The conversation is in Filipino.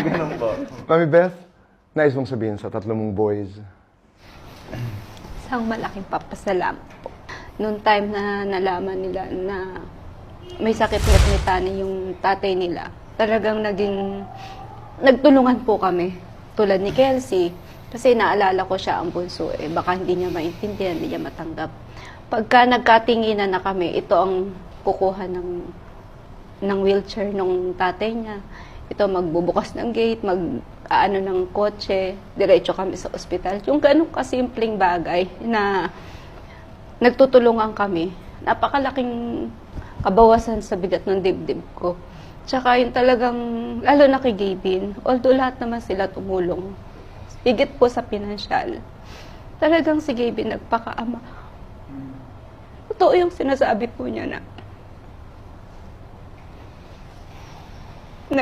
Ganun po. Mami Beth, nais mong sabihin sa tatlo mong boys? Isang malaking papasalamat po. Noong time na nalaman nila na may sakit ni Tani yung tatay nila, talagang nagtulungan po kami. Tulad ni Kelsey, kasi naalala ko siya ang bunso, baka hindi niya maintindihan, hindi niya matanggap. Pagka nagkatinginan na kami, ito ang kukuha ng wheelchair ng tatay niya. Ito magbubukas ng gate, mag-aano ng kotse, diretso kami sa ospital. Yung ganun kasimpleng bagay na nagtutulungan kami, napakalaking kabawasan sa bigat ng dibdib ko. Tsaka yung talagang, lalo na kay Gavin, although lahat naman sila tumulong, higit po sa pinansyal, talagang si Gavin nagpakaama. Totoo yung sinasabi po niya na